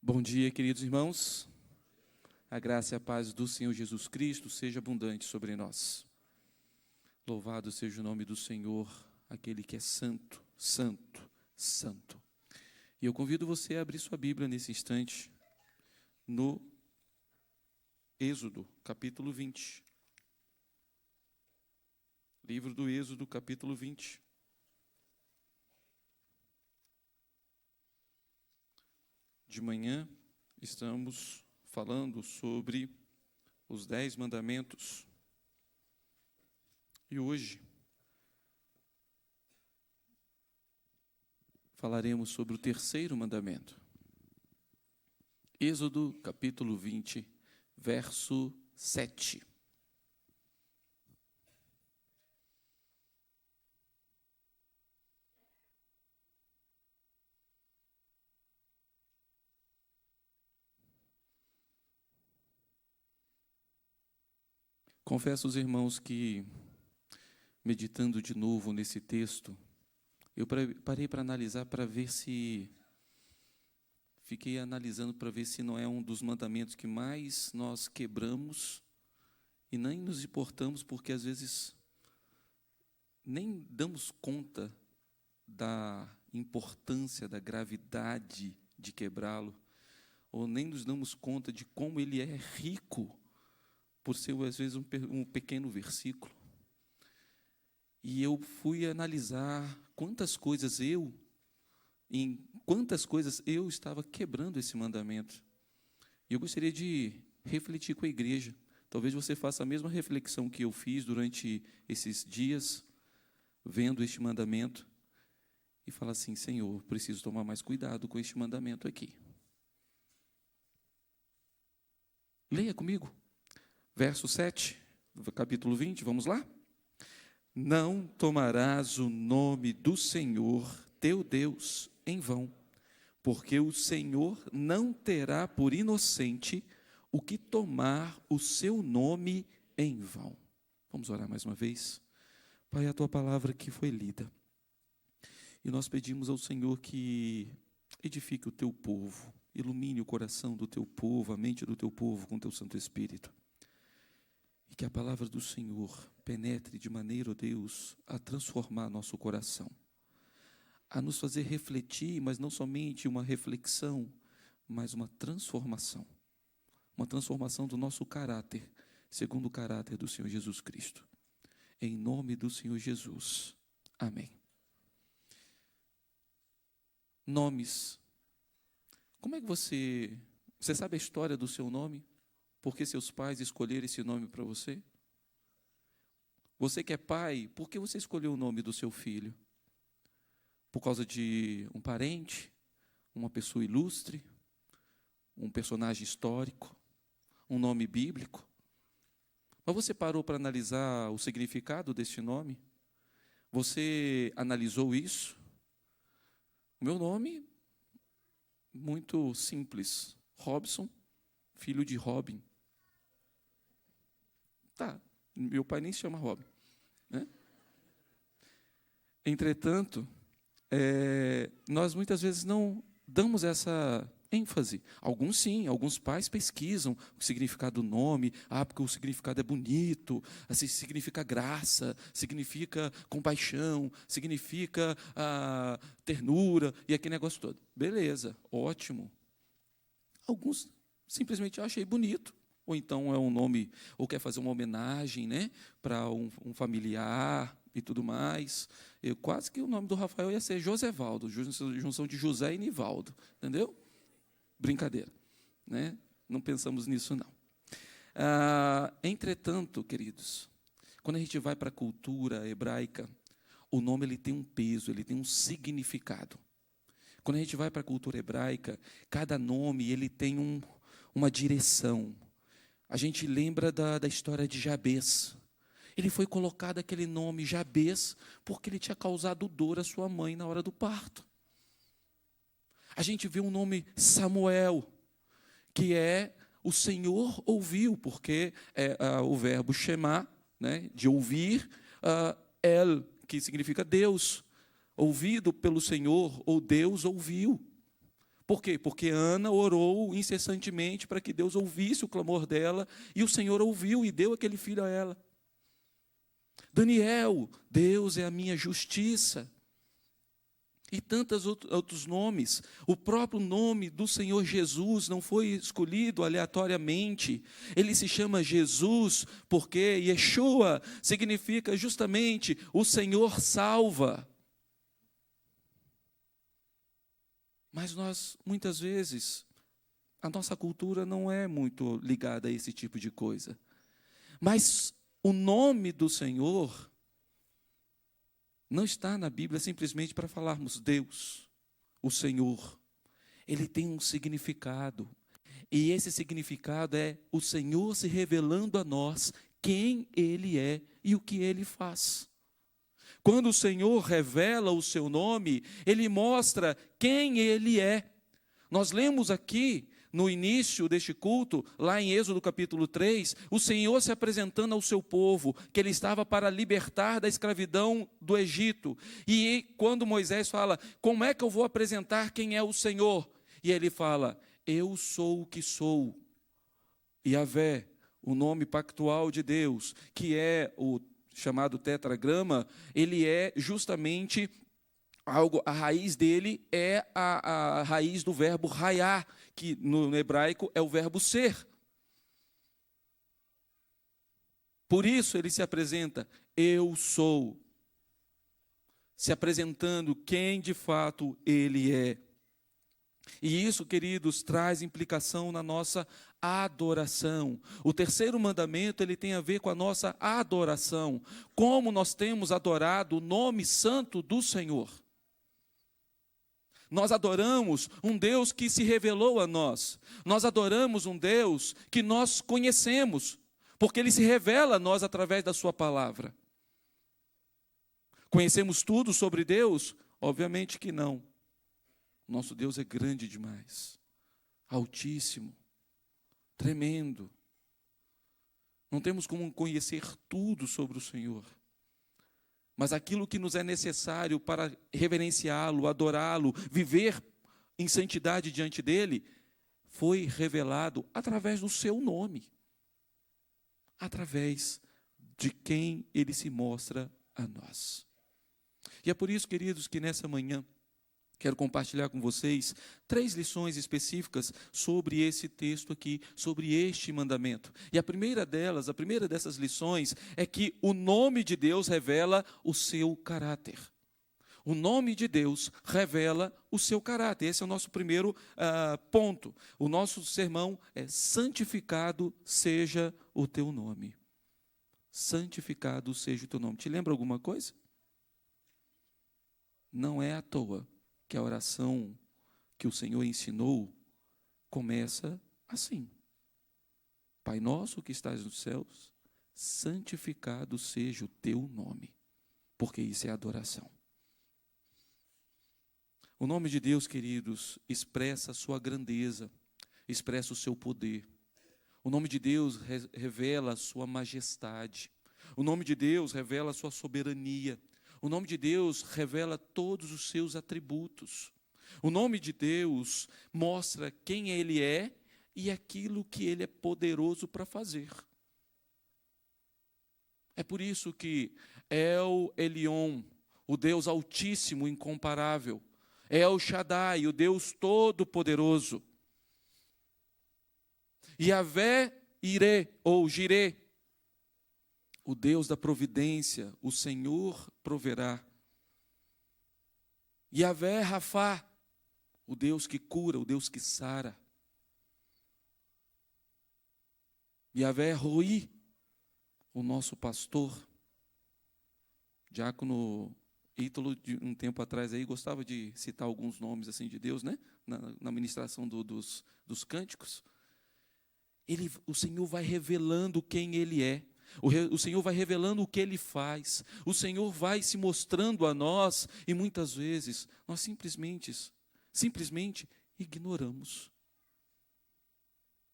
Bom dia, queridos irmãos. A graça e a paz do Senhor Jesus Cristo seja abundante sobre nós. Louvado seja o nome do Senhor, aquele que é santo, santo, santo. E eu convido você a abrir sua Bíblia nesse instante, no Êxodo, capítulo 20. Livro do Êxodo, capítulo 20. De manhã, estamos falando sobre os 10 mandamentos. E hoje, falaremos sobre o terceiro mandamento. Êxodo, capítulo 20, verso 7. Confesso aos irmãos que, meditando de novo nesse texto, eu parei para analisar, para ver se... Fiquei analisando para ver se não é um dos mandamentos que mais nós quebramos e nem nos importamos, porque às vezes nem damos conta da importância, da gravidade de quebrá-lo, ou nem nos damos conta de como ele é rico, por ser, às vezes, um pequeno versículo. E eu fui analisar em quantas coisas eu estava quebrando esse mandamento. E eu gostaria de refletir com a igreja. Talvez você faça a mesma reflexão que eu fiz durante esses dias, vendo este mandamento, e fala assim: Senhor, preciso tomar mais cuidado com este mandamento aqui. Leia comigo. Verso 7, do capítulo 20, vamos lá? Não tomarás o nome do Senhor, teu Deus, em vão, porque o Senhor não terá por inocente o que tomar o seu nome em vão. Vamos orar mais uma vez? Pai, a tua palavra que foi lida, e nós pedimos ao Senhor que edifique o teu povo, ilumine o coração do teu povo, a mente do teu povo com teu Santo Espírito. E que a palavra do Senhor penetre de maneira, ó Deus, a transformar nosso coração, a nos fazer refletir, mas não somente uma reflexão, mas uma transformação do nosso caráter, segundo o caráter do Senhor Jesus Cristo. Em nome do Senhor Jesus. Amém. Nomes. Como é que você sabe a história do seu nome? Por que seus pais escolheram esse nome para você? Você que é pai, por que você escolheu o nome do seu filho? Por causa de um parente, uma pessoa ilustre, um personagem histórico, um nome bíblico? Mas você parou para analisar o significado deste nome? Você analisou isso? O meu nome, muito simples, Robson, filho de Robin. Tá, meu pai nem se chama Robin, né? Entretanto, nós muitas vezes não damos essa ênfase. Alguns sim, alguns pais pesquisam o significado do nome, porque o significado é bonito, assim, significa graça, significa compaixão, significa ternura, e aquele negócio todo. Beleza, ótimo. Alguns simplesmente achei bonito. Ou então é um nome, ou quer fazer uma homenagem, né, para um familiar e tudo mais. Quase que o nome do Rafael ia ser Josevaldo, junção de José e Nivaldo, entendeu? Brincadeira, né? Não pensamos nisso, não. Entretanto, queridos, quando a gente vai para a cultura hebraica, o nome ele tem um peso, ele tem um significado. Quando a gente vai para a cultura hebraica, cada nome ele tem uma direção. A gente lembra da história de Jabez. Ele foi colocado aquele nome Jabez porque ele tinha causado dor à sua mãe na hora do parto. A gente vê o nome Samuel, que é o Senhor ouviu, porque é o verbo shema, né, de ouvir, el, que significa Deus, ouvido pelo Senhor, ou Deus ouviu. Por quê? Porque Ana orou incessantemente para que Deus ouvisse o clamor dela, e o Senhor ouviu e deu aquele filho a ela. Daniel, Deus é a minha justiça. E tantos outros nomes. O próprio nome do Senhor Jesus não foi escolhido aleatoriamente. Ele se chama Jesus porque Yeshua significa justamente o Senhor salva. Mas nós, muitas vezes, a nossa cultura não é muito ligada a esse tipo de coisa. Mas o nome do Senhor não está na Bíblia simplesmente para falarmos Deus, o Senhor. Ele tem um significado. E esse significado é o Senhor se revelando a nós quem Ele é e o que Ele faz. Quando o Senhor revela o seu nome, Ele mostra quem Ele é. Nós lemos aqui, no início deste culto, lá em Êxodo capítulo 3, o Senhor se apresentando ao seu povo, que Ele estava para libertar da escravidão do Egito. E quando Moisés fala, como é que eu vou apresentar quem é o Senhor? E ele fala, eu sou o que sou. Yahvé, o nome pactual de Deus, que é o chamado tetragrama, ele é justamente algo, a raiz dele é a raiz do verbo raiar, que no hebraico é o verbo ser. Por isso ele se apresenta, eu sou, se apresentando quem de fato ele é. E isso, queridos, traz implicação na nossa adoração. O terceiro mandamento, ele tem a ver com a nossa adoração. Como nós temos adorado o nome santo do Senhor. Nós adoramos um Deus que se revelou a nós. Nós adoramos um Deus que nós conhecemos, porque Ele se revela a nós através da sua palavra. Conhecemos tudo sobre Deus? Obviamente que não. Nosso Deus é grande demais, altíssimo, tremendo. Não temos como conhecer tudo sobre o Senhor. Mas aquilo que nos é necessário para reverenciá-lo, adorá-lo, viver em santidade diante dEle, foi revelado através do seu nome. Através de quem Ele se mostra a nós. E é por isso, queridos, que nessa manhã, quero compartilhar com vocês 3 lições específicas sobre esse texto aqui, sobre este mandamento. E a primeira dessas lições é que o nome de Deus revela o seu caráter. O nome de Deus revela o seu caráter. Esse é o nosso primeiro ponto. O nosso sermão é santificado seja o teu nome. Santificado seja o teu nome. Te lembra alguma coisa? Não é à toa que a oração que o Senhor ensinou começa assim. Pai nosso que estás nos céus, santificado seja o teu nome, porque isso é adoração. O nome de Deus, queridos, expressa a sua grandeza, expressa o seu poder. O nome de Deus revela a sua majestade. O nome de Deus revela a sua soberania. O nome de Deus revela todos os seus atributos. O nome de Deus mostra quem Ele é e aquilo que Ele é poderoso para fazer. É por isso que El Elyon, o Deus altíssimo, incomparável, El Shaddai, o Deus todo-poderoso, Yahvé Irê, ou Jirê, o Deus da providência, o Senhor proverá. Yahvé Rafá, o Deus que cura, o Deus que sara. Yahvé Roi, o nosso pastor. Diácono Ítalo, de um tempo atrás aí, gostava de citar alguns nomes assim de Deus, né? Na ministração dos cânticos. O Senhor vai revelando quem Ele é. O Senhor vai revelando o que Ele faz. O Senhor vai se mostrando a nós. E muitas vezes nós simplesmente ignoramos.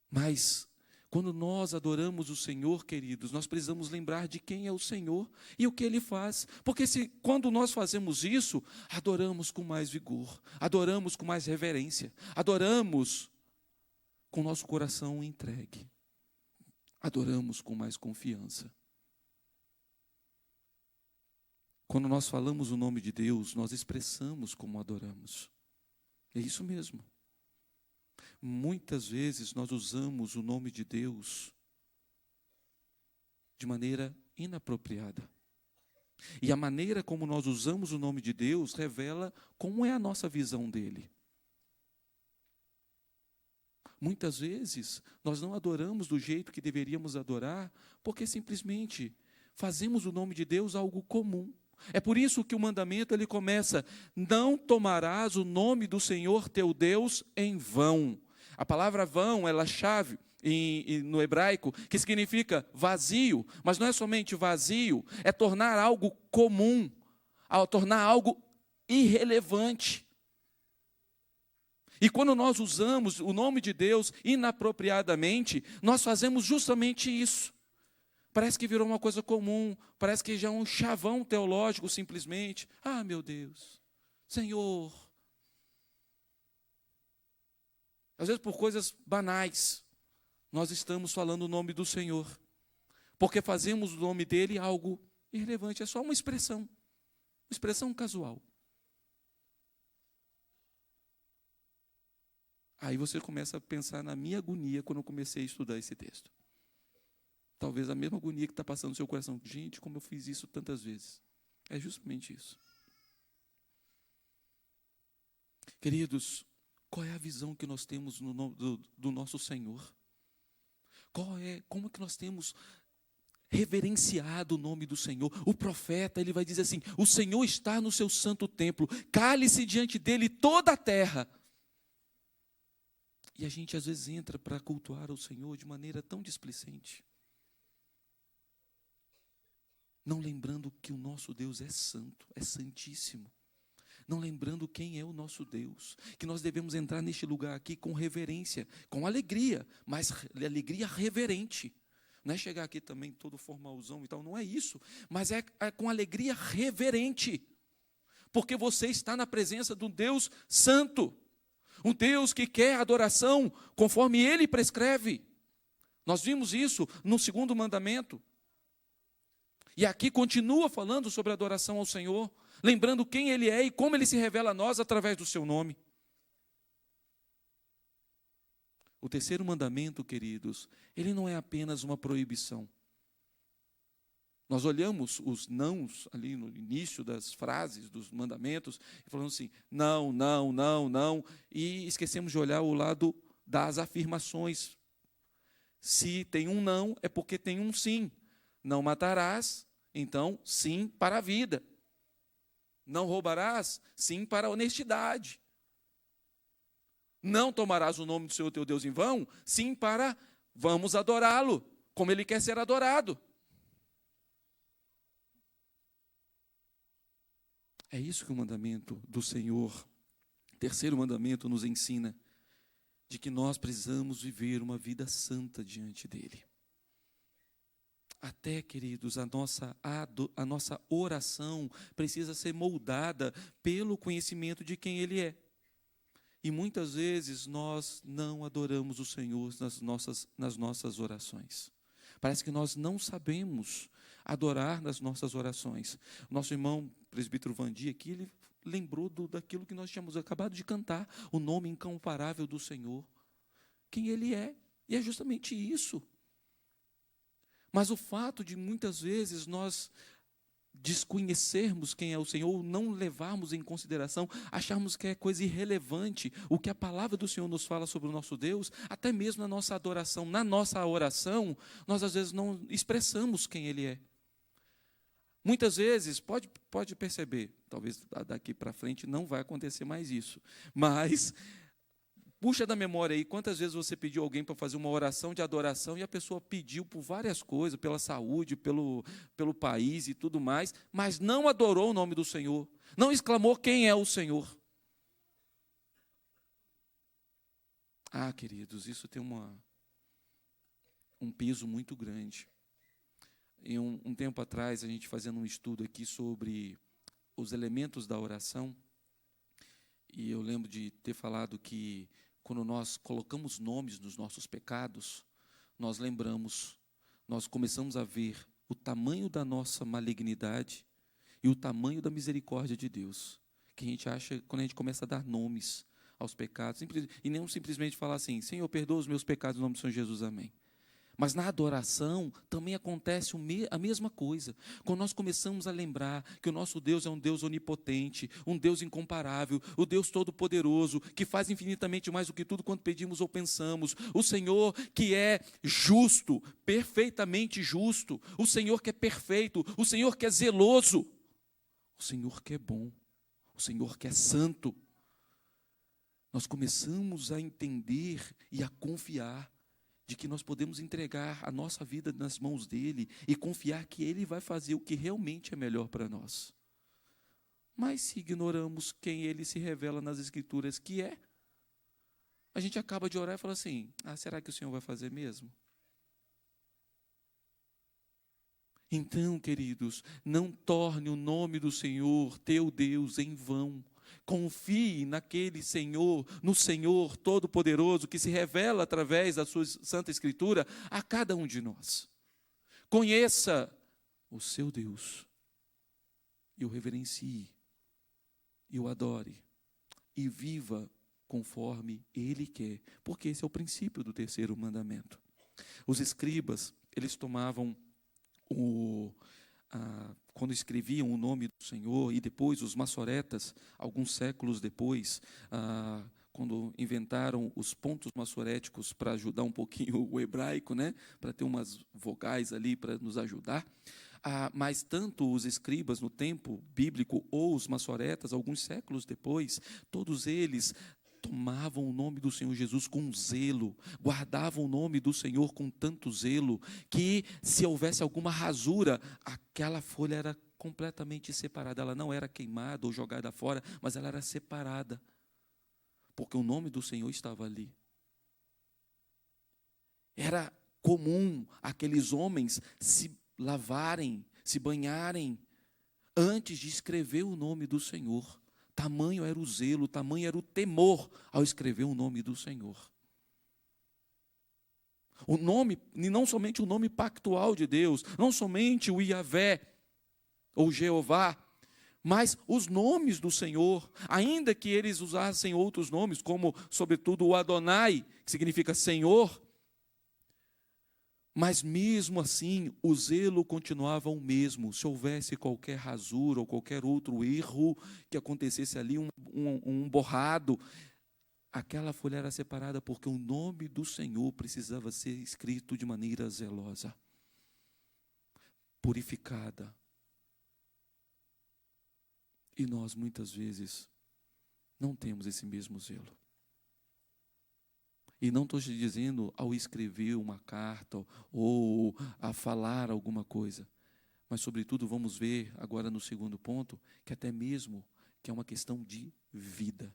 Mas Quando nós adoramos o Senhor, queridos, nós precisamos lembrar de quem é o Senhor e o que Ele faz. Porque quando nós fazemos isso, adoramos com mais vigor, adoramos com mais reverência, adoramos com nosso coração entregue, adoramos com mais confiança. Quando nós falamos o nome de Deus, nós expressamos como adoramos. É isso mesmo. Muitas vezes nós usamos o nome de Deus de maneira inapropriada. E a maneira como nós usamos o nome de Deus revela como é a nossa visão dele. Muitas vezes nós não adoramos do jeito que deveríamos adorar, porque simplesmente fazemos o nome de Deus algo comum. É por isso que o mandamento ele começa: não tomarás o nome do Senhor teu Deus em vão. A palavra vão, ela é chave no hebraico, que significa vazio, mas não é somente vazio, é tornar algo comum, tornar algo irrelevante. E quando nós usamos o nome de Deus inapropriadamente, nós fazemos justamente isso. Parece que virou uma coisa comum, parece que já é um chavão teológico simplesmente. Ah, meu Deus, Senhor. Às vezes por coisas banais, nós estamos falando o nome do Senhor. Porque fazemos o nome dele algo irrelevante, é só uma expressão casual. Aí você começa a pensar na minha agonia quando eu comecei a estudar esse texto. Talvez a mesma agonia que está passando no seu coração. Gente, como eu fiz isso tantas vezes. É justamente isso. Queridos, qual é a visão que nós temos do nosso Senhor? Como é que nós temos reverenciado o nome do Senhor? O profeta, ele vai dizer assim: o Senhor está no seu santo templo, cale-se diante dele toda a terra. E a gente às vezes entra para cultuar o Senhor de maneira tão displicente, não lembrando que o nosso Deus é santo, é santíssimo. Não lembrando quem é o nosso Deus. Que nós devemos entrar neste lugar aqui com reverência, com alegria, mas alegria reverente. Não é chegar aqui também todo formalzão e tal, não é isso. Mas é com alegria reverente. Porque você está na presença de um Deus santo. Um Deus que quer adoração conforme Ele prescreve. Nós vimos isso no segundo mandamento. E aqui continua falando sobre a adoração ao Senhor, lembrando quem Ele é e como Ele se revela a nós através do seu nome. O terceiro mandamento, queridos, ele não é apenas uma proibição. Nós olhamos os nãos ali no início das frases, dos mandamentos, e falamos assim: não, não, não, não, e esquecemos de olhar o lado das afirmações. Se tem um não, é porque tem um sim. Não matarás, então sim para a vida. Não roubarás, sim para a honestidade. Não tomarás o nome do Senhor teu Deus em vão, sim para vamos adorá-lo, como Ele quer ser adorado. É isso que o mandamento do Senhor, terceiro mandamento, nos ensina, de que nós precisamos viver uma vida santa diante dEle. Até, queridos, a nossa oração precisa ser moldada pelo conhecimento de quem Ele é. E muitas vezes nós não adoramos o Senhor nas nossas orações. Parece que nós não sabemos adorar nas nossas orações. Nosso irmão presbítero Vandi aqui, ele lembrou daquilo que nós tínhamos acabado de cantar, o nome incomparável do Senhor. Quem Ele é. E é justamente isso. Mas o fato de muitas vezes nós desconhecermos quem é o Senhor, ou não levarmos em consideração, acharmos que é coisa irrelevante o que a palavra do Senhor nos fala sobre o nosso Deus, até mesmo na nossa adoração, na nossa oração, nós às vezes não expressamos quem Ele é. Muitas vezes, pode perceber, talvez daqui para frente não vai acontecer mais isso, mas puxa da memória aí, quantas vezes você pediu alguém para fazer uma oração de adoração e a pessoa pediu por várias coisas, pela saúde, pelo país e tudo mais, mas não adorou o nome do Senhor, não exclamou quem é o Senhor. Ah, queridos, isso tem um peso muito grande. Em um tempo atrás, a gente fazendo um estudo aqui sobre os elementos da oração, e eu lembro de ter falado que quando nós colocamos nomes nos nossos pecados, nós lembramos, nós começamos a ver o tamanho da nossa malignidade e o tamanho da misericórdia de Deus, que a gente acha quando a gente começa a dar nomes aos pecados, e não simplesmente falar assim, Senhor, perdoa os meus pecados no nome do Senhor Jesus, amém. Mas na adoração também acontece a mesma coisa. Quando nós começamos a lembrar que o nosso Deus é um Deus onipotente, um Deus incomparável, o Deus todo-poderoso, que faz infinitamente mais do que tudo quanto pedimos ou pensamos, o Senhor que é justo, perfeitamente justo, o Senhor que é perfeito, o Senhor que é zeloso, o Senhor que é bom, o Senhor que é santo. Nós começamos a entender e a confiar de que nós podemos entregar a nossa vida nas mãos dele e confiar que ele vai fazer o que realmente é melhor para nós. Mas se ignoramos quem ele se revela nas Escrituras que é, a gente acaba de orar e fala assim, será que o Senhor vai fazer mesmo? Então, queridos, não torne o nome do Senhor, teu Deus, em vão. Confie naquele Senhor, no Senhor Todo-Poderoso, que se revela através da sua Santa Escritura a cada um de nós. Conheça o seu Deus e o reverencie, e o adore, e viva conforme Ele quer, porque esse é o princípio do terceiro mandamento. Os escribas, eles tomavam quando escreviam o nome do Senhor, e depois os maçoretas, alguns séculos depois, quando inventaram os pontos maçoréticos para ajudar um pouquinho o hebraico, né, para ter umas vogais ali para nos ajudar, mas tanto os escribas no tempo bíblico ou os maçoretas, alguns séculos depois, todos eles tomavam o nome do Senhor Jesus com zelo, guardavam o nome do Senhor com tanto zelo, que se houvesse alguma rasura, aquela folha era completamente separada, ela não era queimada ou jogada fora, mas ela era separada, porque o nome do Senhor estava ali. Era comum aqueles homens se lavarem, se banharem, antes de escrever o nome do Senhor. Tamanho era o zelo, tamanho era o temor ao escrever o nome do Senhor. O nome, e não somente o nome pactual de Deus, não somente o Yahvé, ou Jeová, mas os nomes do Senhor, ainda que eles usassem outros nomes, como sobretudo o Adonai, que significa Senhor, mas mesmo assim, o zelo continuava o mesmo. Se houvesse qualquer rasura ou qualquer outro erro que acontecesse ali, um borrado, aquela folha era separada porque o nome do Senhor precisava ser escrito de maneira zelosa, purificada. E nós, muitas vezes, não temos esse mesmo zelo. E não estou te dizendo ao escrever uma carta ou a falar alguma coisa. Mas, sobretudo, vamos ver agora no segundo ponto, que até mesmo que é uma questão de vida.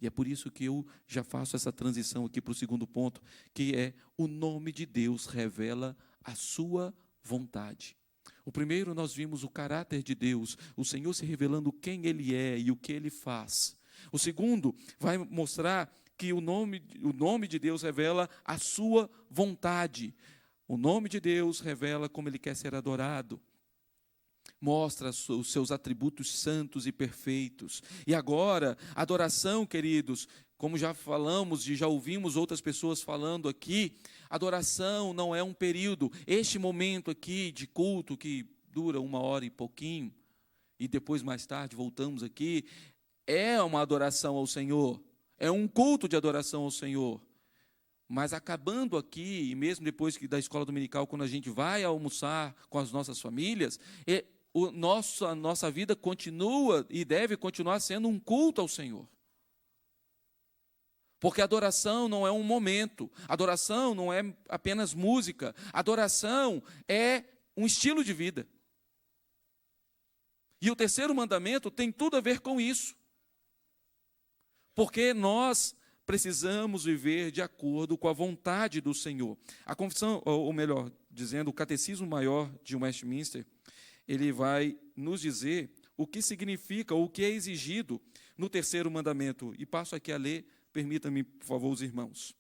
E é por isso que eu já faço essa transição aqui para o segundo ponto, que é o nome de Deus revela a sua vontade. O primeiro nós vimos o caráter de Deus, o Senhor se revelando quem Ele é e o que Ele faz. O segundo vai mostrar que o nome de Deus revela a sua vontade. O nome de Deus revela como Ele quer ser adorado. Mostra os seus atributos santos e perfeitos. E agora, adoração, queridos, como já falamos e já ouvimos outras pessoas falando aqui, adoração não é um período. Este momento aqui de culto, que dura 1 hora e pouquinho, e depois mais tarde voltamos aqui, é uma adoração ao Senhor. É um culto de adoração ao Senhor. Mas acabando aqui, e mesmo depois da escola dominical, quando a gente vai almoçar com as nossas famílias, a nossa vida continua e deve continuar sendo um culto ao Senhor. Porque adoração não é um momento, adoração não é apenas música, adoração é um estilo de vida. E o terceiro mandamento tem tudo a ver com isso. Porque nós precisamos viver de acordo com a vontade do Senhor. A confissão, ou melhor, dizendo, o Catecismo Maior de Westminster, ele vai nos dizer o que significa, o que é exigido no terceiro mandamento. E passo aqui a ler, permita-me, por favor, os irmãos.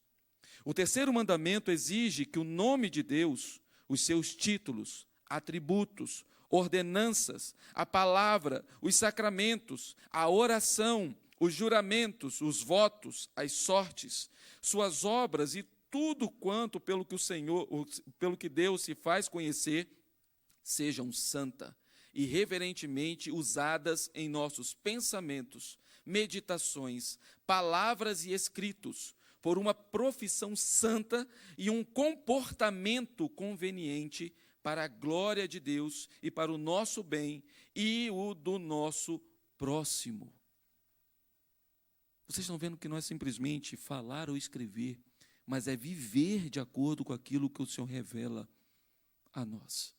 O terceiro mandamento exige que o nome de Deus, os seus títulos, atributos, ordenanças, a palavra, os sacramentos, a oração, os juramentos, os votos, as sortes, suas obras e tudo quanto pelo que Deus se faz conhecer, sejam santa e reverentemente usadas em nossos pensamentos, meditações, palavras e escritos, por uma profissão santa e um comportamento conveniente para a glória de Deus e para o nosso bem e o do nosso próximo. Vocês estão vendo que não é simplesmente falar ou escrever, mas é viver de acordo com aquilo que o Senhor revela a nós.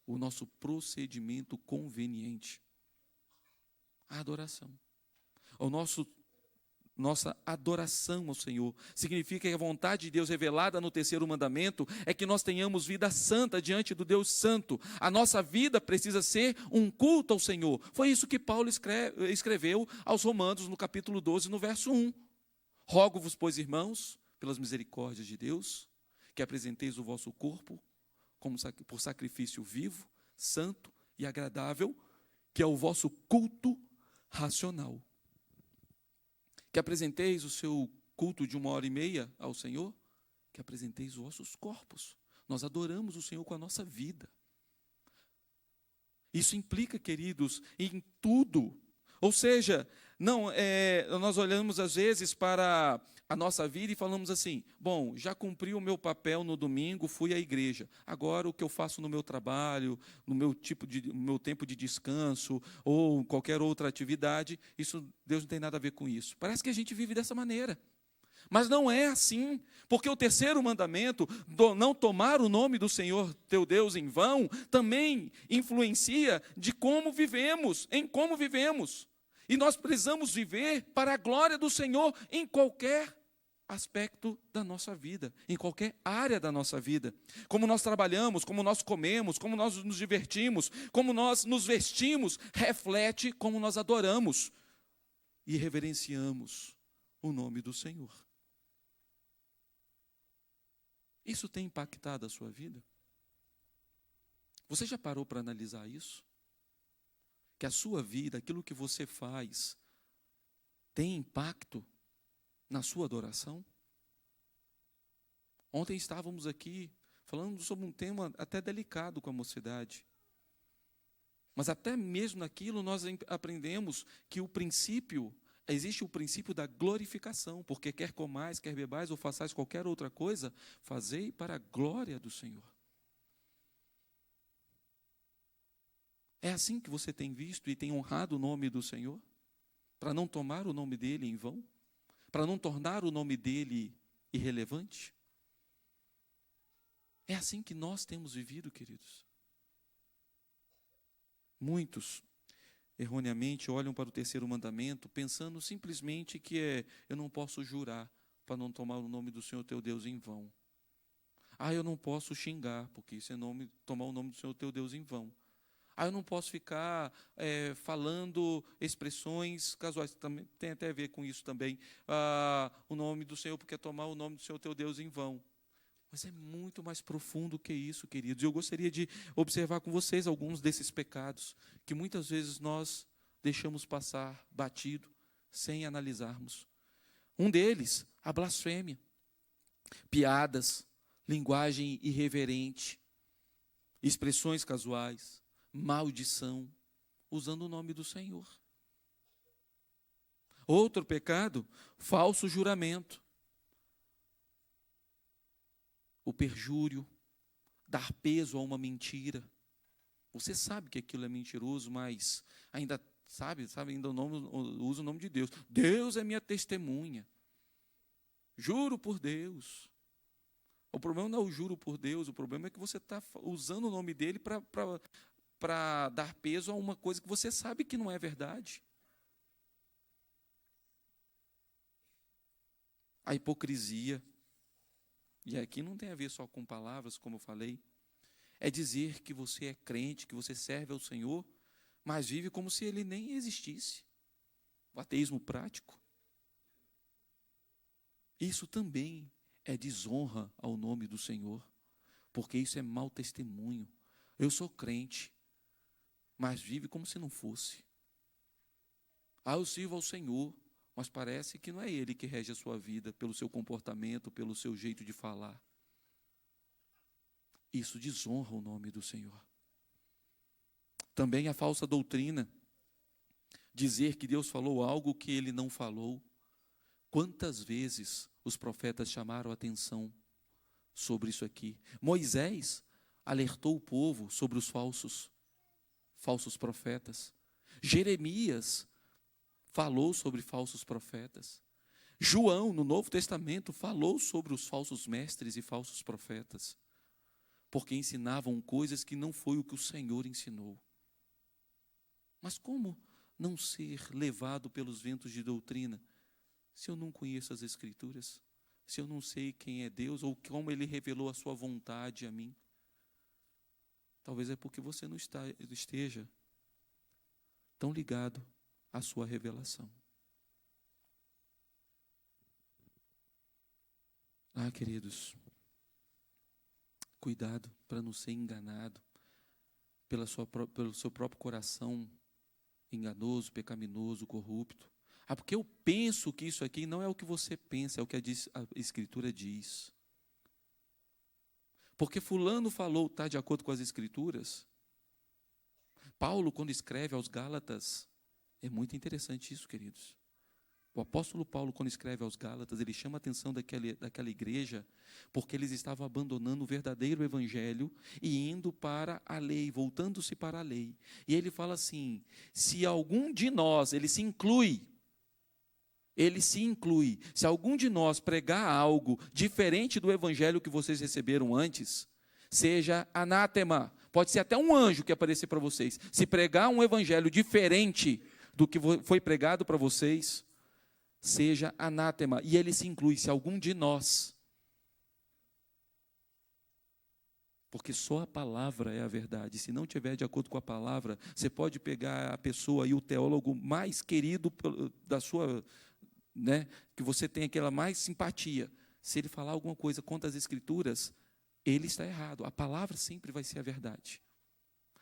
O nosso procedimento conveniente. A adoração. Nossa adoração ao Senhor significa que a vontade de Deus revelada no terceiro mandamento é que nós tenhamos vida santa diante do Deus Santo. A nossa vida precisa ser um culto ao Senhor. Foi isso que Paulo escreveu aos Romanos no capítulo 12, no verso 1. Rogo-vos, pois, irmãos, pelas misericórdias de Deus, que apresenteis o vosso corpo como por sacrifício vivo, santo e agradável, que é o vosso culto racional. Que apresenteis o seu culto de 1h30 ao Senhor, que apresenteis os vossos corpos. Nós adoramos o Senhor com a nossa vida. Isso implica, queridos, em tudo. Ou seja, nós olhamos às vezes para a nossa vida e falamos assim, bom, já cumpri o meu papel no domingo, fui à igreja. Agora o que eu faço no meu trabalho, no meu tempo de descanso ou qualquer outra atividade, isso Deus não tem nada a ver com isso. Parece que a gente vive dessa maneira. Mas não é assim, porque o terceiro mandamento, não tomar o nome do Senhor teu Deus em vão, também influencia de como vivemos, em como vivemos. E nós precisamos viver para a glória do Senhor em qualquer aspecto da nossa vida, em qualquer área da nossa vida. Como nós trabalhamos, como nós comemos, como nós nos divertimos, como nós nos vestimos, reflete como nós adoramos e reverenciamos o nome do Senhor. Isso tem impactado a sua vida? Você já parou para analisar isso? Que a sua vida, aquilo que você faz, tem impacto na sua adoração? Ontem estávamos aqui falando sobre um tema até delicado com a mocidade. Mas até mesmo naquilo nós aprendemos que existe o princípio da glorificação, porque quer comais, quer bebais ou façais qualquer outra coisa, fazei para a glória do Senhor. É assim que você tem visto e tem honrado o nome do Senhor? Para não tomar o nome dele em vão? Para não tornar o nome dele irrelevante? É assim que nós temos vivido, queridos. Muitos, erroneamente, olham para o terceiro mandamento pensando simplesmente que eu não posso jurar para não tomar o nome do Senhor teu Deus em vão. Eu não posso xingar, porque isso é tomar o nome do Senhor teu Deus em vão. Eu não posso ficar falando expressões casuais, também, tem até a ver com isso também, o nome do Senhor, porque é tomar o nome do Senhor teu Deus em vão. Mas é muito mais profundo que isso, queridos. Eu gostaria de observar com vocês alguns desses pecados, que muitas vezes nós deixamos passar batido, sem analisarmos. Um deles, a blasfêmia. Piadas, linguagem irreverente, expressões casuais, maldição, usando o nome do Senhor. Outro pecado, falso juramento. O perjúrio, dar peso a uma mentira. Você sabe que aquilo é mentiroso, mas ainda ainda usa o nome de Deus. Deus é minha testemunha. Juro por Deus. O problema não é o juro por Deus, o problema é que você está usando o nome dele para dar peso a uma coisa que você sabe que não é verdade. a hipocrisia. E aqui não tem a ver só com palavras, como eu falei. É dizer que você é crente, que você serve ao Senhor, mas vive como se Ele nem existisse. O ateísmo prático. Isso também é desonra ao nome do Senhor, porque isso é mau testemunho. Eu sou crente, mas vive como se não fosse. Eu sirvo ao Senhor, mas parece que não é Ele que rege a sua vida, pelo seu comportamento, pelo seu jeito de falar. Isso desonra o nome do Senhor. Também a falsa doutrina, dizer que Deus falou algo que Ele não falou. Quantas vezes os profetas chamaram a atenção sobre isso aqui? Moisés alertou o povo sobre os falsos profetas. Jeremias falou sobre falsos profetas. João, no Novo Testamento, falou sobre os falsos mestres e falsos profetas, porque ensinavam coisas que não foi o que o Senhor ensinou. Mas como não ser levado pelos ventos de doutrina, se eu não conheço as Escrituras, se eu não sei quem é Deus, ou como Ele revelou a sua vontade a mim? Talvez é porque você não esteja tão ligado à sua revelação. Queridos, cuidado para não ser enganado pelo seu próprio coração enganoso, pecaminoso, corrupto. Porque eu penso que isso aqui não é o que você pensa, é o que a Escritura diz. Porque fulano falou, está de acordo com as Escrituras. Paulo, quando escreve aos Gálatas, é muito interessante isso, queridos. O apóstolo Paulo, quando escreve aos Gálatas, ele chama a atenção daquela igreja, porque eles estavam abandonando o verdadeiro evangelho e indo para a lei, voltando-se para a lei. E ele fala assim, se algum de nós, ele se inclui, se algum de nós pregar algo diferente do evangelho que vocês receberam antes, seja anátema. Pode ser até um anjo que aparecer para vocês. Se pregar um evangelho diferente do que foi pregado para vocês, seja anátema. E ele se inclui, se algum de nós. Porque só a palavra é a verdade. Se não tiver de acordo com a palavra, você pode pegar a pessoa e o teólogo mais querido da sua, que você tem aquela mais simpatia. Se ele falar alguma coisa contra as Escrituras, ele está errado. A palavra sempre vai ser a verdade.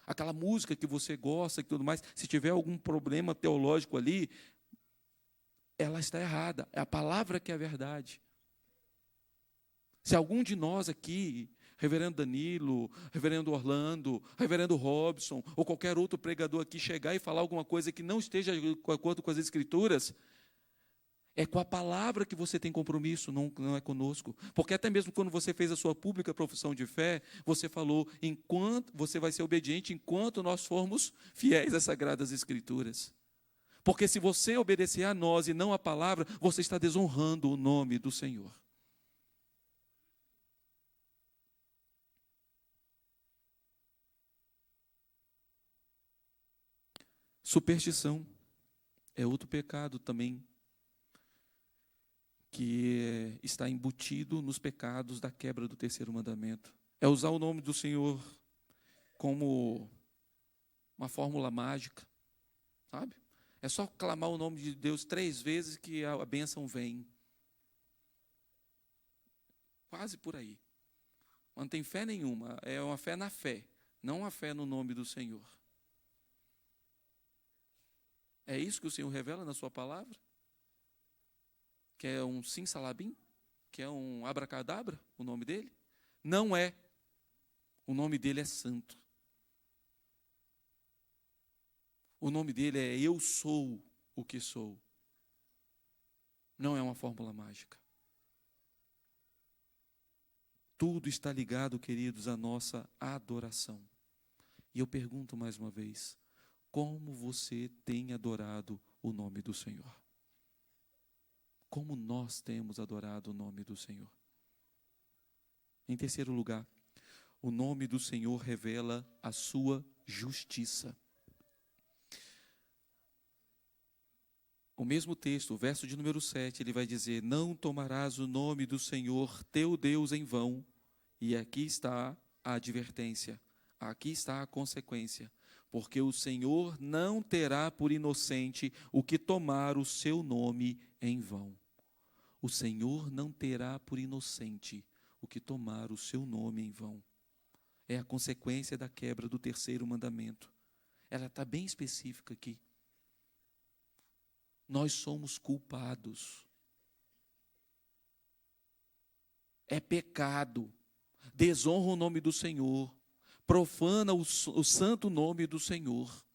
Aquela música que você gosta e tudo mais, se tiver algum problema teológico ali, ela está errada. É a palavra que é a verdade. Se algum de nós aqui, reverendo Danilo, reverendo Orlando, reverendo Robson, ou qualquer outro pregador aqui chegar e falar alguma coisa que não esteja de acordo com as Escrituras, é com a palavra que você tem compromisso, não é conosco. Porque até mesmo quando você fez a sua pública profissão de fé, você falou, enquanto você vai ser obediente enquanto nós formos fiéis às Sagradas Escrituras. Porque se você obedecer a nós e não à palavra, você está desonrando o nome do Senhor. Superstição é outro pecado também, que está embutido nos pecados da quebra do terceiro mandamento. É usar o nome do Senhor como uma fórmula mágica, sabe? É só clamar o nome de Deus 3 vezes que a bênção vem. Quase por aí. Não tem fé nenhuma, é uma fé na fé, não uma fé no nome do Senhor. É isso que o Senhor revela na sua palavra? Que é um sim-salabim? Que é um abracadabra, o nome dele? Não é. O nome dele é santo. O nome dele é eu sou o que sou. Não é uma fórmula mágica. Tudo está ligado, queridos, à nossa adoração. E eu pergunto mais uma vez, como você tem adorado o nome do Senhor? Como nós temos adorado o nome do Senhor? Em terceiro lugar, o nome do Senhor revela a sua justiça. o mesmo texto, o verso de número 7, ele vai dizer: não tomarás o nome do Senhor teu Deus em vão. E aqui está a advertência, aqui está a consequência. Porque o Senhor não terá por inocente o que tomar o seu nome em vão. O Senhor não terá por inocente o que tomar o seu nome em vão. É a consequência da quebra do terceiro mandamento. Ela está bem específica aqui. Nós somos culpados. É pecado. Desonra o nome do Senhor. Profana o santo nome do Senhor.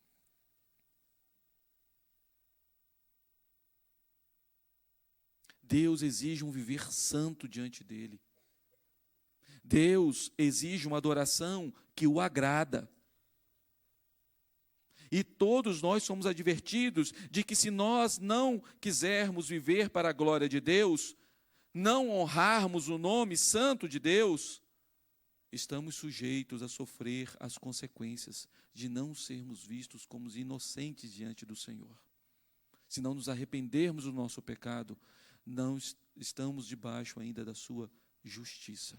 Deus exige um viver santo diante dele. Deus exige uma adoração que o agrada. E todos nós somos advertidos de que se nós não quisermos viver para a glória de Deus, não honrarmos o nome santo de Deus, estamos sujeitos a sofrer as consequências de não sermos vistos como inocentes diante do Senhor. Se não nos arrependermos do nosso pecado, não estamos debaixo ainda da sua justiça.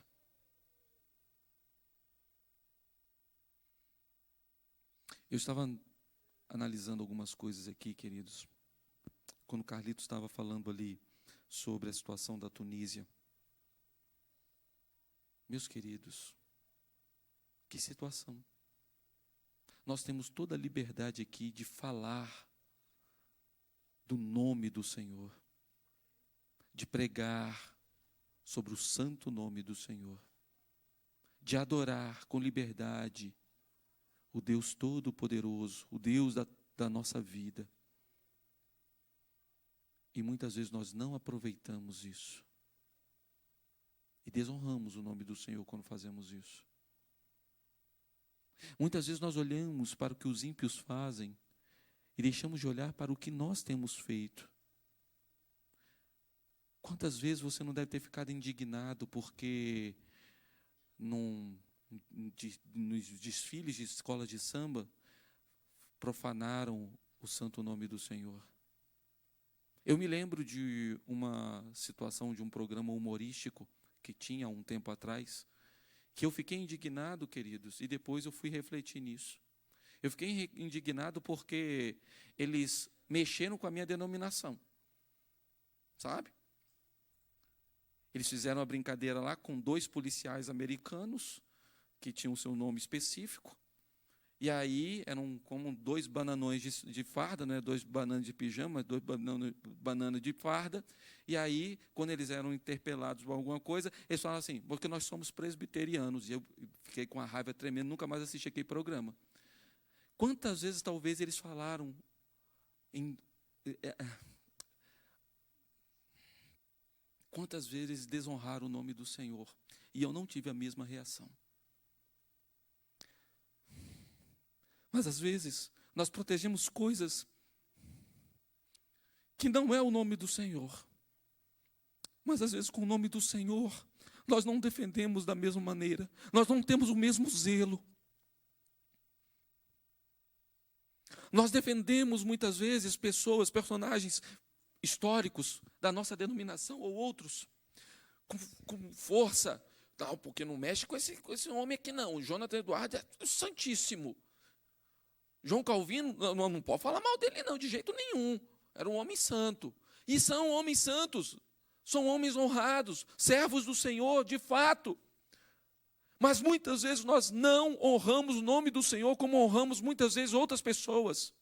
Eu estava analisando algumas coisas aqui, queridos, quando o Carlito estava falando ali sobre a situação da Tunísia. Meus queridos, que situação. Nós temos toda a liberdade aqui de falar do nome do Senhor, de pregar sobre o santo nome do Senhor, de adorar com liberdade o Deus Todo-Poderoso, o Deus da nossa vida. E muitas vezes nós não aproveitamos isso. E desonramos o nome do Senhor quando fazemos isso. Muitas vezes nós olhamos para o que os ímpios fazem e deixamos de olhar para o que nós temos feito. Quantas vezes você não deve ter ficado indignado porque nos desfiles de escolas de samba profanaram o santo nome do Senhor? Eu me lembro de uma situação de um programa humorístico que tinha um tempo atrás, que eu fiquei indignado, queridos, e depois eu fui refletir nisso. Eu fiquei indignado porque eles mexeram com a minha denominação, sabe? Eles fizeram uma brincadeira lá com 2 policiais americanos, que tinham seu nome específico, e aí eram como 2 bananões de farda, né? 2 bananas de pijama, 2 bananas de farda, e aí, quando eles eram interpelados por alguma coisa, eles falaram assim: porque nós somos presbiterianos. E eu fiquei com a raiva tremenda, nunca mais assisti aquele programa. Quantas vezes talvez eles falaram quantas vezes desonraram o nome do Senhor, e eu não tive a mesma reação. Mas às vezes nós protegemos coisas que não é o nome do Senhor. Mas às vezes com o nome do Senhor nós não defendemos da mesma maneira. Nós não temos o mesmo zelo. Nós defendemos muitas vezes personagens históricos da nossa denominação ou outros com força. Não, porque não mexe com esse homem aqui não. O Jonathan Eduardo é santíssimo. João Calvino, não pode falar mal dele não, de jeito nenhum. Era um homem santo. E são homens santos. São homens honrados, servos do Senhor, de fato. Mas muitas vezes nós não honramos o nome do Senhor como honramos muitas vezes outras pessoas.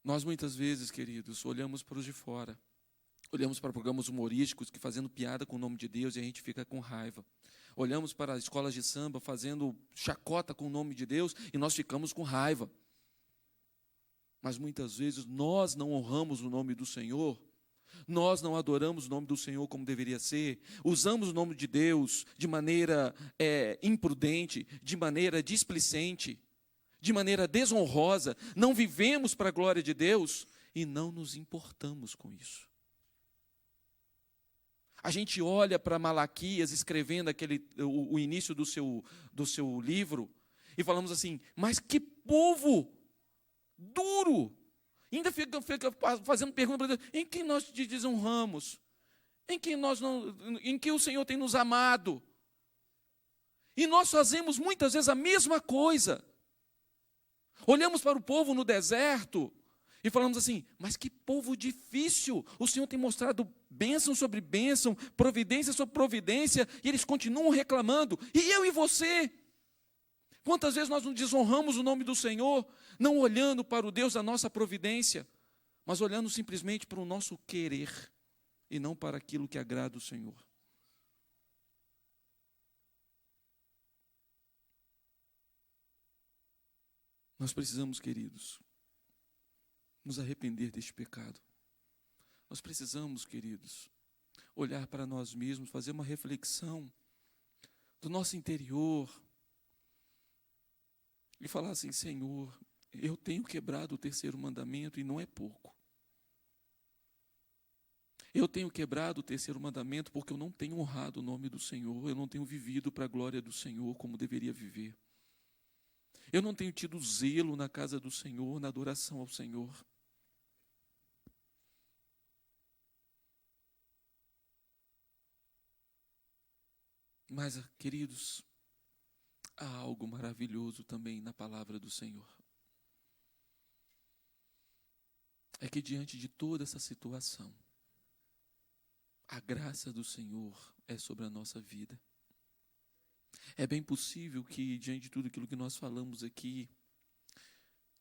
Nós muitas vezes, queridos, olhamos para os de fora. Olhamos para programas humorísticos que fazendo piada com o nome de Deus e a gente fica com raiva. Olhamos para as escolas de samba fazendo chacota com o nome de Deus e nós ficamos com raiva. Mas muitas vezes nós não honramos o nome do Senhor, nós não adoramos o nome do Senhor como deveria ser, usamos o nome de Deus de maneira imprudente, de maneira displicente, de maneira desonrosa, não vivemos para a glória de Deus e não nos importamos com isso. A gente olha para Malaquias escrevendo o início do seu livro e falamos assim, mas que povo duro! E ainda fica fazendo pergunta para Deus, em que nós te desonramos? Em que o Senhor tem nos amado? E nós fazemos muitas vezes a mesma coisa. Olhamos para o povo no deserto e falamos assim, mas que povo difícil, o Senhor tem mostrado bênção sobre bênção, providência sobre providência, e eles continuam reclamando, e eu e você? Quantas vezes nós não desonramos o nome do Senhor, não olhando para o Deus da nossa providência, mas olhando simplesmente para o nosso querer, e não para aquilo que agrada o Senhor. Nós precisamos, queridos, nos arrepender deste pecado. Nós precisamos, queridos, olhar para nós mesmos, fazer uma reflexão do nosso interior e falar assim, Senhor, eu tenho quebrado o terceiro mandamento e não é pouco. Eu tenho quebrado o terceiro mandamento porque eu não tenho honrado o nome do Senhor, eu não tenho vivido para a glória do Senhor como deveria viver. Eu não tenho tido zelo na casa do Senhor, na adoração ao Senhor. Mas, queridos, há algo maravilhoso também na palavra do Senhor. É que diante de toda essa situação, a graça do Senhor é sobre a nossa vida. É bem possível que, diante de tudo aquilo que nós falamos aqui,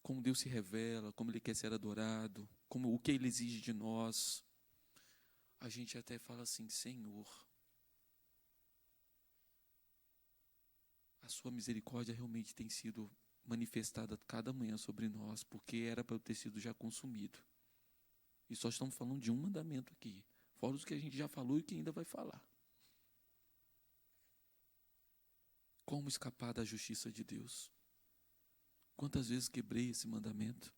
como Deus se revela, como Ele quer ser adorado, como o que Ele exige de nós, a gente até fala assim, Senhor, a sua misericórdia realmente tem sido manifestada cada manhã sobre nós, porque era para ter sido já consumido. E só estamos falando de um mandamento aqui, fora os que a gente já falou e que ainda vai falar. Como escapar da justiça de Deus? Quantas vezes quebrei esse mandamento?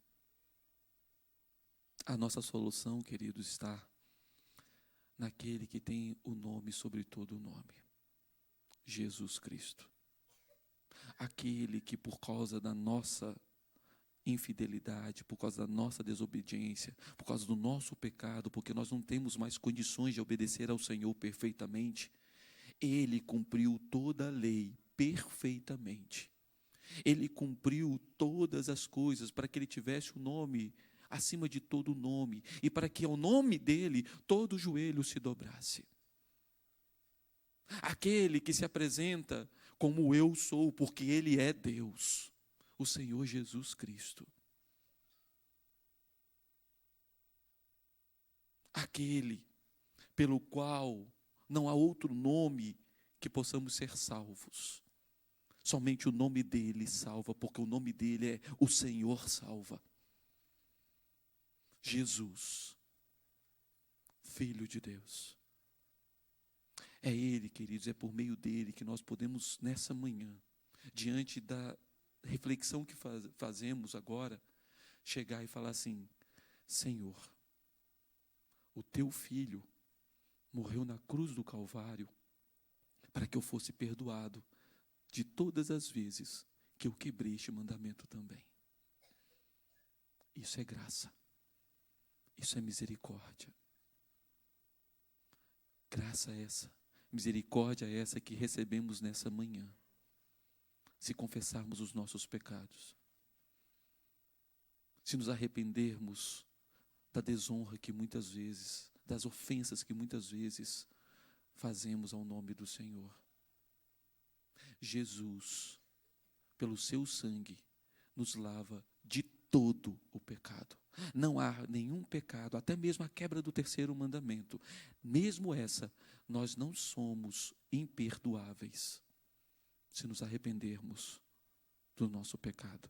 A nossa solução, queridos, está naquele que tem o nome sobre todo o nome, Jesus Cristo. Aquele que por causa da nossa infidelidade, por causa da nossa desobediência, por causa do nosso pecado, porque nós não temos mais condições de obedecer ao Senhor perfeitamente, Ele cumpriu toda a lei perfeitamente. Ele cumpriu todas as coisas para que Ele tivesse o nome acima de todo nome e para que ao nome dEle todo joelho se dobrasse. Aquele que se apresenta como eu sou, porque Ele é Deus, o Senhor Jesus Cristo. Aquele pelo qual não há outro nome que possamos ser salvos. Somente o nome dEle salva, porque o nome dEle é o Senhor salva. Jesus, Filho de Deus. É Ele, queridos, é por meio dEle que nós podemos, nessa manhã, diante da reflexão que fazemos agora, chegar e falar assim, Senhor, o Teu Filho morreu na cruz do Calvário para que eu fosse perdoado de todas as vezes que eu quebrei este mandamento também. Isso é graça. Isso é misericórdia. Graça essa, misericórdia essa que recebemos nessa manhã, se confessarmos os nossos pecados, se nos arrependermos da desonra que muitas vezes, das ofensas que muitas vezes fazemos ao nome do Senhor. Jesus, pelo seu sangue, nos lava de todo o pecado. Não há nenhum pecado, até mesmo a quebra do terceiro mandamento. Mesmo essa, nós não somos imperdoáveis se nos arrependermos do nosso pecado.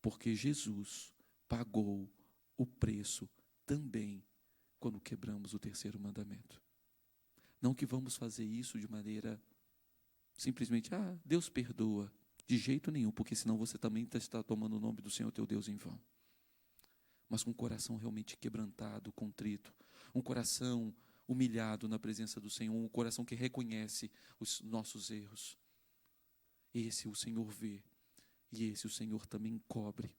Porque Jesus pagou o preço também quando quebramos o terceiro mandamento. Não que vamos fazer isso de maneira simplesmente, Deus perdoa. De jeito nenhum, porque senão você também está tomando o nome do Senhor teu Deus em vão. Mas com um coração realmente quebrantado, contrito, um coração humilhado na presença do Senhor, um coração que reconhece os nossos erros. Esse o Senhor vê, e esse o Senhor também cobre,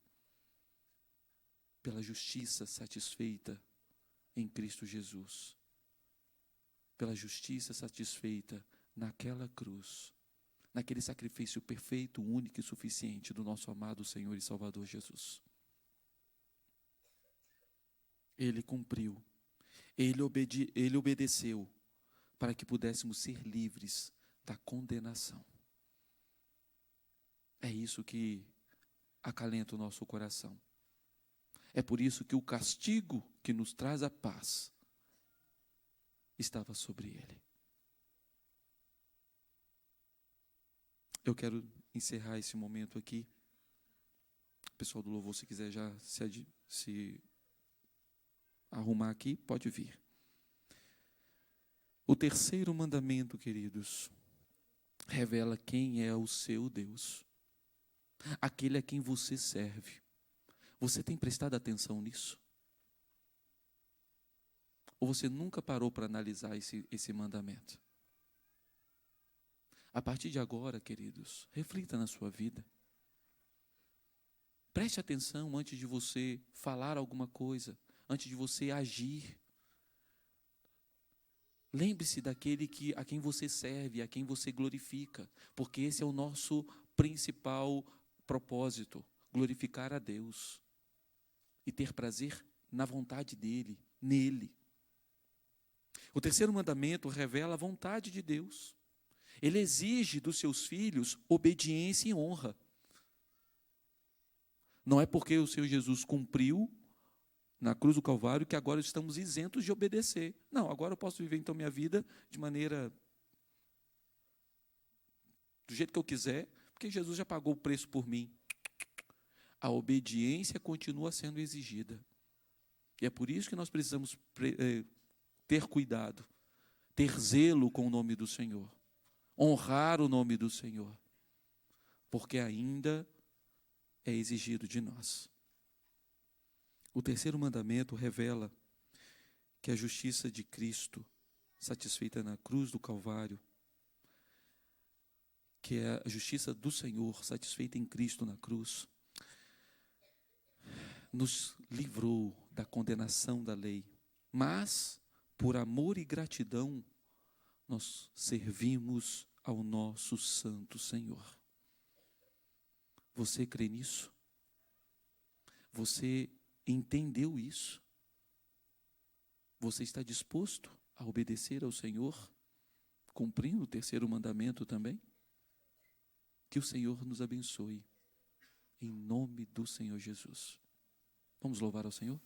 pela justiça satisfeita em Cristo Jesus, pela justiça satisfeita naquela cruz, naquele sacrifício perfeito, único e suficiente do nosso amado Senhor e Salvador Jesus. Ele cumpriu, ele obedeceu, para que pudéssemos ser livres da condenação. É isso que acalenta o nosso coração. É por isso que o castigo que nos traz a paz estava sobre ele. Eu quero encerrar esse momento aqui. O pessoal do louvor, se quiser já se arrumar aqui, pode vir. O terceiro mandamento, queridos, revela quem é o seu Deus, aquele a quem você serve. Você tem prestado atenção nisso? Ou você nunca parou para analisar esse mandamento? A partir de agora, queridos, reflita na sua vida. Preste atenção antes de você falar alguma coisa, antes de você agir. Lembre-se daquele a quem você serve, a quem você glorifica, porque esse é o nosso principal propósito, glorificar a Deus e ter prazer na vontade dEle, nele. O terceiro mandamento revela a vontade de Deus. Ele exige dos seus filhos obediência e honra. Não é porque o Senhor Jesus cumpriu na cruz do Calvário que agora estamos isentos de obedecer. Não, agora eu posso viver então minha vida de maneira do jeito que eu quiser, porque Jesus já pagou o preço por mim. A obediência continua sendo exigida. E é por isso que nós precisamos ter cuidado, ter zelo com o nome do Senhor, honrar o nome do Senhor, porque ainda é exigido de nós. O terceiro mandamento revela que a justiça de Cristo, satisfeita na cruz do Calvário, que é a justiça do Senhor, satisfeita em Cristo na cruz, nos livrou da condenação da lei. Mas, por amor e gratidão, nós servimos ao nosso Santo Senhor. Você crê nisso? Você entendeu isso? Você está disposto a obedecer ao Senhor, cumprindo o terceiro mandamento também? Que o Senhor nos abençoe, em nome do Senhor Jesus. Vamos louvar ao Senhor?